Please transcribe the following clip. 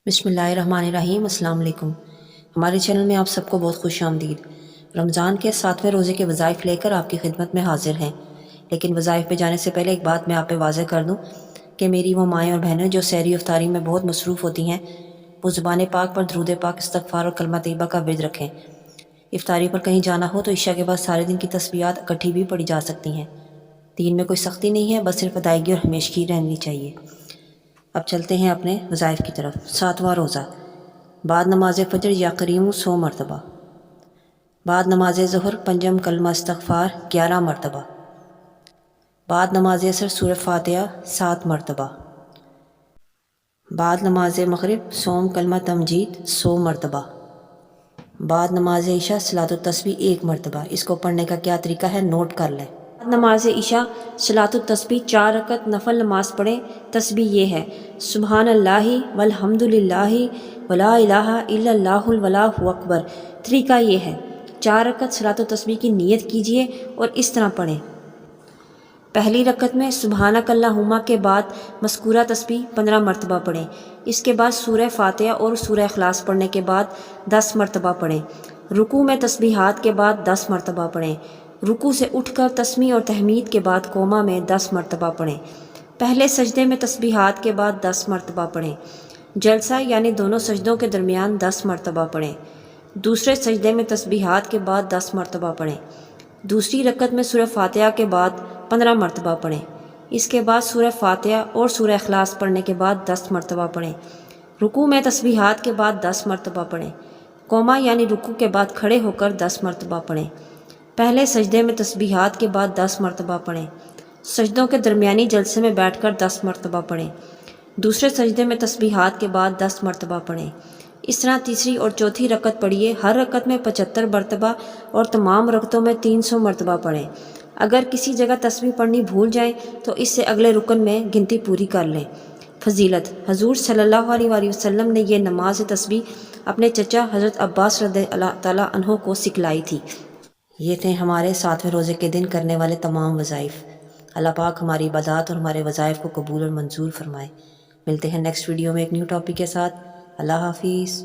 بسم اللہ الرحمن الرحیم۔ السلام علیکم۔ ہمارے چینل میں آپ سب کو بہت خوش آمدید۔ رمضان کے 7ویں روزے کے وظائف لے کر آپ کی خدمت میں حاضر ہیں، لیکن وظائف پہ جانے سے پہلے ایک بات میں آپ پہ واضح کر دوں کہ میری وہ مائیں اور بہنیں جو سحری افطاری میں بہت مصروف ہوتی ہیں، وہ زبان پاک پر درود پاک، استغفار اور کلمہ طیبہ کا ورد رکھیں۔ افطاری پر کہیں جانا ہو تو عشاء کے بعد سارے دن کی تسبیحات اکٹھی بھی پڑھی جا سکتی ہیں۔ دین میں کوئی سختی نہیں ہے، بس صرف ادائیگی اور ہمیشگی رہنی چاہیے۔ اب چلتے ہیں اپنے وظائف کی طرف۔ 7واں روزہ، بعد نماز فجر یا قریم 100 مرتبہ، بعد نماز ظہر پنجم کلمہ استغفار 11 مرتبہ، بعد نماز عصر سورہ فاتحہ 7 مرتبہ، بعد نماز مغرب سوم کلمہ تمجید 100 مرتبہ، بعد نماز عشاء صلاۃ التسبیح 1 مرتبہ۔ اس کو پڑھنے کا کیا طریقہ ہے نوٹ کر لیں۔ نماز عشاء صلاۃ التسبیح 4 رکعت نفل نماز پڑھیں۔ تسبیح یہ ہے: سبحان اللہ والحمد للہ ولا الہ الا اللہ واللہ اکبر۔ طریقہ یہ ہے: 4 رکعت صلاۃ التسبیح کی نیت کیجیے اور اس طرح پڑھیں۔ پہلی رکعت میں سبحانک اللہم کے بعد مذکورہ تسبیح 15 مرتبہ پڑھیں۔ اس کے بعد سورہ فاتحہ اور سورہ اخلاص پڑھنے کے بعد 10 مرتبہ پڑھیں۔ رکوع میں تسبیحات کے بعد 10 مرتبہ پڑھیں۔ رکوع سے اٹھ کر تسمیع اور تحمید کے بعد قوما میں 10 مرتبہ پڑھیں۔ پہلے سجدے میں تسبیحات کے بعد 10 مرتبہ پڑھیں۔ جلسہ یعنی دونوں سجدوں کے درمیان 10 مرتبہ پڑھیں۔ دوسرے سجدے میں تسبیحات کے بعد 10 مرتبہ پڑھیں۔ دوسری رکعت میں سورہ فاتحہ کے بعد 15 مرتبہ پڑھیں۔ اس کے بعد سورہ فاتحہ اور سورہ اخلاص پڑھنے کے بعد 10 مرتبہ پڑھیں۔ رکوع میں تسبیحات کے بعد 10 مرتبہ پڑھیں۔ قوما یعنی رکوع کے بعد کھڑے ہو کر 10 مرتبہ پڑھیں۔ پہلے سجدے میں تسبیحات کے بعد 10 مرتبہ پڑھیں۔ سجدوں کے درمیانی جلسے میں بیٹھ کر 10 مرتبہ پڑھیں۔ دوسرے سجدے میں تسبیحات کے بعد 10 مرتبہ پڑھیں۔ اس طرح تیسری اور چوتھی رکعت پڑھیے۔ ہر رکعت میں 75 مرتبہ اور تمام رکعتوں میں 300 مرتبہ پڑھیں۔ اگر کسی جگہ تسبیح پڑھنی بھول جائیں تو اس سے اگلے رکن میں گنتی پوری کر لیں۔ فضیلت: حضور صلی اللہ علیہ وآلہ وسلم نے یہ نماز تسبیح اپنے چچا حضرت عباس رضی اللہ تعالیٰ عنہ کو سکھلائی تھی۔ یہ تھے ہمارے 7ویں روزے کے دن کرنے والے تمام وظائف۔ اللہ پاک ہماری عبادات اور ہمارے وظائف کو قبول اور منظور فرمائے۔ ملتے ہیں نیکسٹ ویڈیو میں ایک نیو ٹاپک کے ساتھ۔ اللہ حافظ۔